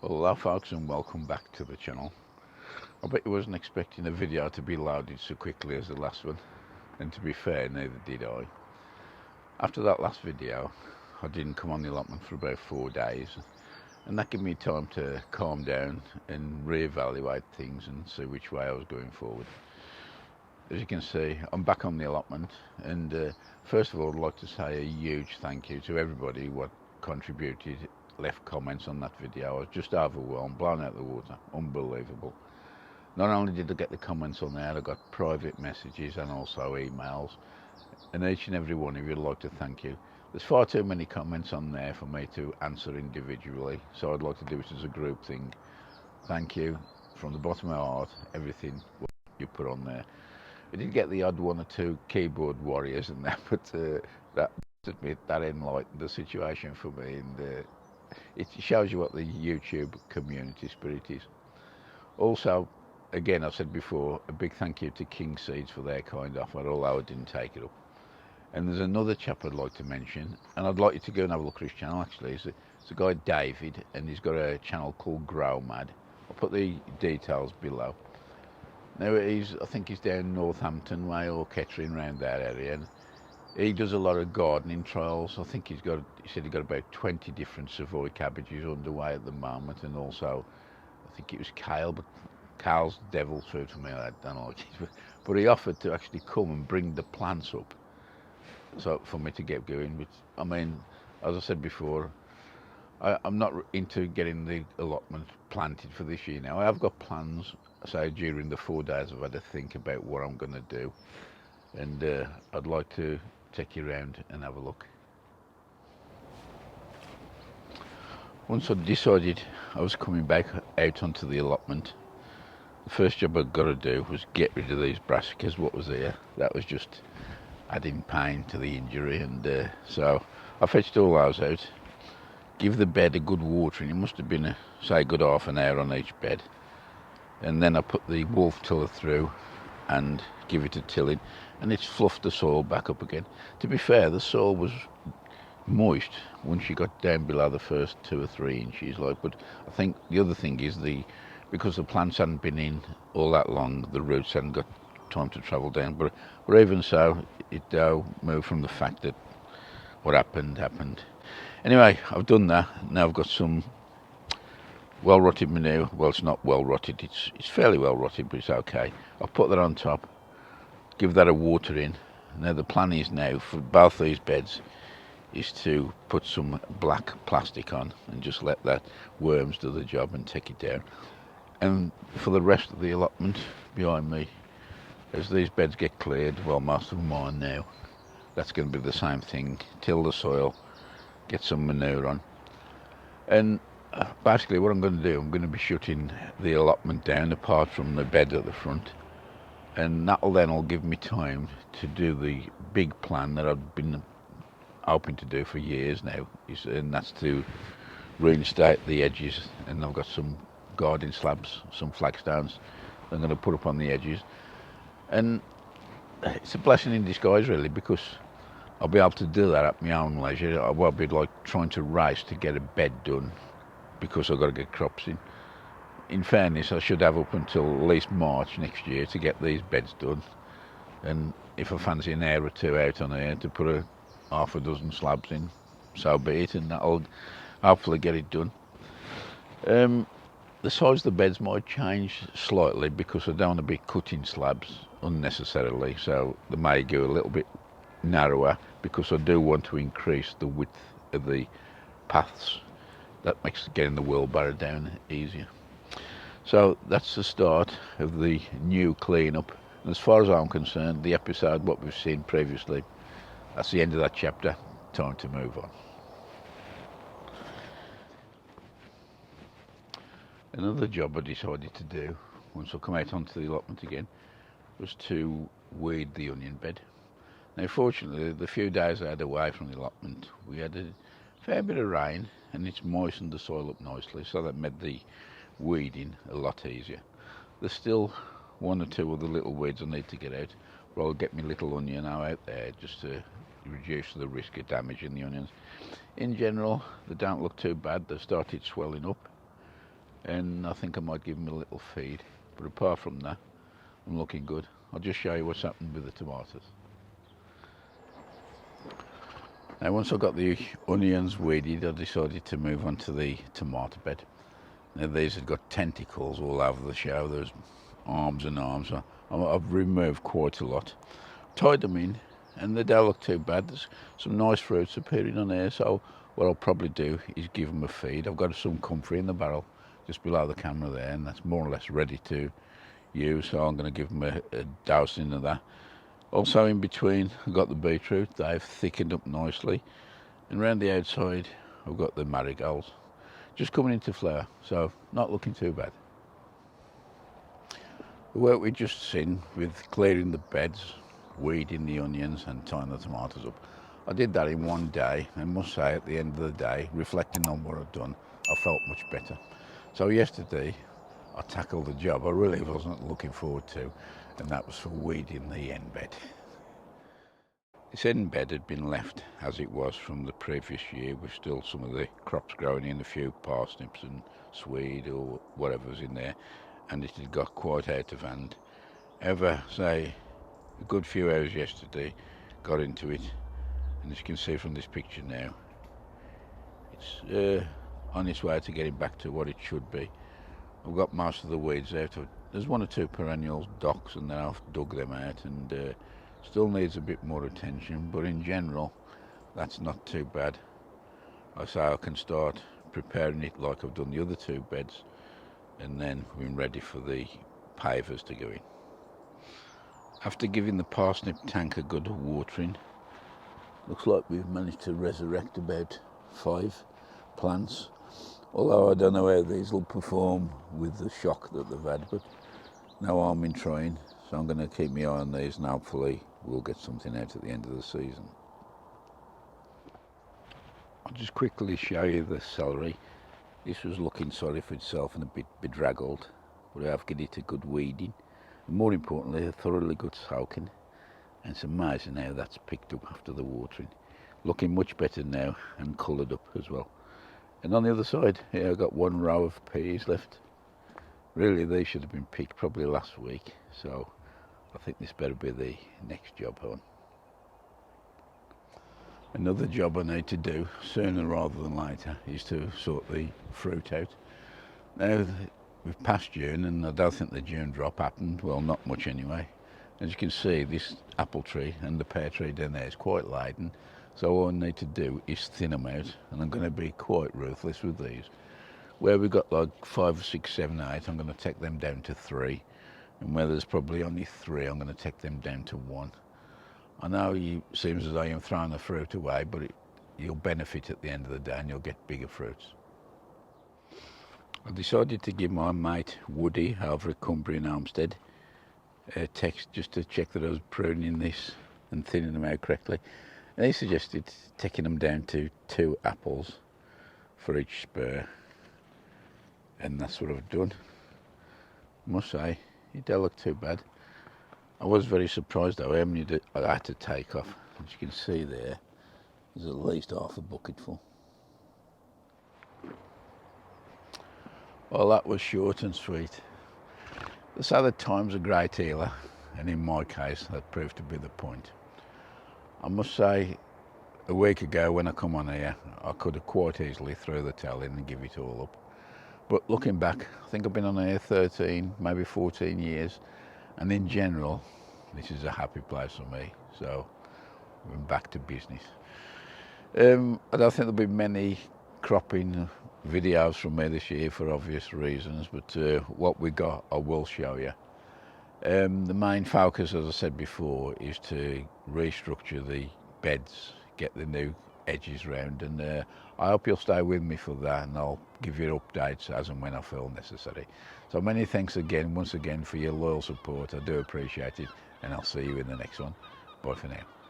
Hello folks and welcome back to the channel. I bet you wasn't expecting a video to be loaded so quickly as the last one, and to be fair, neither did I. After that last video I didn't come on the allotment for about 4 days, and that gave me time to calm down and reevaluate things and see which way I was going forward. As you can see, I'm back on the allotment, and first of all I'd like to say a huge thank you to everybody what contributed, left comments on that video. I was just overwhelmed, blown out of the water, unbelievable. Not only did I get the comments on there, I got private messages and also emails, and each and every one of you I'd like to thank you. There's far too many comments on there for me to answer individually, so I'd like to do it as a group thing. Thank you from the bottom of my heart, everything you put on there. I did get the odd one or two keyboard warriors and that, but that, admit, that enlightened the situation for me, and it shows you what the YouTube community spirit is. Also, again, I've said before, a big thank you to King Seeds for their kind offer, although I didn't take it up. And there's another chap I'd like to mention, and I'd like you to go and have a look at his channel actually. It's a guy, David, and he's got a channel called GROWMAD. I'll put the details below. Now I think he's down Northampton way or Kettering, around that area, and he does a lot of gardening trials. I think he said he got about 20 different Savoy cabbages underway at the moment, and also I think it was kale, but kale's devil fruit for me. I don't like it, but he offered to actually come and bring the plants up, so for me to get going. But I mean, as I said before, I'm not into getting the allotment planted for this year now. I have got plans, say during the 4 days I've had to think about what I'm going to do, and I'd like to take you around and have a look. Once I decided I was coming back out onto the allotment, the first job I've got to do was get rid of these brassicas. What was there, that was just adding pain to the injury, and so I fetched all those out, give the bed a good watering. It must have been say a good half an hour on each bed, and then I put the wolf tiller through and give it a tilling, and it's fluffed the soil back up again. To be fair, the soil was moist once you got down below the first 2 or 3 inches, but I think the other thing is because the plants hadn't been in all that long, the roots hadn't got time to travel down, but even so, it moved from the fact that what happened. Anyway, I've done that. Now I've got some well rotted manure. Well, it's not well rotted, it's fairly well rotted, but it's okay. I'll put that on top, give that a water in. Now the plan is now for both these beds is to put some black plastic on and just let that worms do the job and take it down. And for the rest of the allotment behind me, as these beds get cleared, well, most of them are now, that's going to be the same thing. Till the soil, get some manure on, and basically what I'm going to do, I'm going to be shutting the allotment down apart from the bed at the front, and that'll then all give me time to do the big plan that I've been hoping to do for years now, and that's to reinstate the edges. And I've got some garden slabs, some flagstones I'm going to put up on the edges, and it's a blessing in disguise really, because I'll be able to do that at my own leisure. I won't be like trying to race to get a bed done because I've got to get crops in. In fairness, I should have up until at least March next year to get these beds done, and if I fancy an hour or two out on here to put a half a dozen slabs in, so be it, and that'll hopefully get it done. The size of the beds might change slightly because I don't want to be cutting slabs unnecessarily, so they may go a little bit narrower because I do want to increase the width of the paths. That makes getting the wheelbarrow down easier. So that's the start of the new clean-up. And as far as I'm concerned, the episode, what we've seen previously, that's the end of that chapter. Time to move on. Another job I decided to do once I come out onto the allotment again was to weed the onion bed. Now fortunately, the few days I had away from the allotment, we had a fair bit of rain, and it's moistened the soil up nicely, so that made the weeding a lot easier. There's still 1 or 2 of the little weeds I need to get out, but I'll get my little onion out there just to reduce the risk of damaging the onions. In general, they don't look too bad. They've started swelling up, and I think I might give them a little feed. But apart from that, I'm looking good. I'll just show you what's happened with the tomatoes. Now once I got the onions weeded, I decided to move on to the tomato bed. Now these have got tentacles all over the show. There's arms and arms. I've removed quite a lot. Tied them in, and they don't look too bad. There's some nice fruits appearing on there, so what I'll probably do is give them a feed. I've got some comfrey in the barrel just below the camera there, and that's more or less ready to use, so I'm going to give them a dousing of that. Also in between I've got the beetroot. They've thickened up nicely, and around the outside I've got the marigolds just coming into flower, so not looking too bad. The work we just seen with clearing the beds, weeding the onions and tying the tomatoes up, I did that in one day, and must say at the end of the day, reflecting on what I've done, I felt much better. So yesterday I tackled a job I really wasn't looking forward to, and that was for weeding the end bed. This end bed had been left as it was from the previous year, with still some of the crops growing in, a few parsnips and swede or whatever's in there, and it had got quite out of hand. However, say a good few hours yesterday, got into it, and as you can see from this picture now, it's on its way to getting back to what it should be. I've got most of the weeds out. There's one or two perennial docks, and then I've dug them out, and still needs a bit more attention, but in general that's not too bad. I say I can start preparing it like I've done the other two beds, and then we're ready for the pavers to go in. After giving the parsnip tank a good watering, looks like we've managed to resurrect about 5 plants, although I don't know how these will perform with the shock that they've had, but no harm in trying. So I'm going to keep my eye on these, and hopefully we'll get something out at the end of the season. I'll just quickly show you the celery. This was looking sorry for itself and a bit bedraggled, but I have given it a good weeding, and more importantly a thoroughly good soaking, and it's amazing how that's picked up after the watering. Looking much better now, and coloured up as well. And on the other side here I've got one row of peas left. Really they should have been picked probably last week, so I think this better be the next job on. Another job I need to do sooner rather than later is to sort the fruit out. Now we've passed June, and I don't think the June drop happened, well, not much anyway. As you can see, this apple tree and the pear tree down there is quite laden, so all I need to do is thin them out, and I'm going to be quite ruthless with these. Where we've got like 5, 6, 7, 8, I'm going to take them down to 3. And where there's probably only 3, I'm going to take them down to 1. I know it seems as though I'm throwing the fruit away, but you'll benefit at the end of the day, and you'll get bigger fruits. I decided to give my mate Woody over at Cumbrian Homestead a text just to check that I was pruning this and thinning them out correctly. And he suggested taking them down to 2 apples for each spur. And that's what I've done. I must say, it don't look too bad. I was very surprised though how many I had to take off. As you can see there, there's at least half a bucket full. Well, that was short and sweet. They say that time's a great healer, and in my case that proved to be the point. I must say, a week ago when I come on here, I could have quite easily throw the towel in and give it all up. But looking back, I think I've been on here 13, maybe 14 years, and in general, this is a happy place for me, so we're back to business. I don't think there'll be many cropping videos from me this year for obvious reasons, but what we got I will show you. The main focus, as I said before, is to restructure the beds, get the new edges round, and I hope you'll stay with me for that, and I'll give you updates as and when I feel necessary. So many thanks again, once again, for your loyal support. I do appreciate it, and I'll see you in the next one. Bye for now.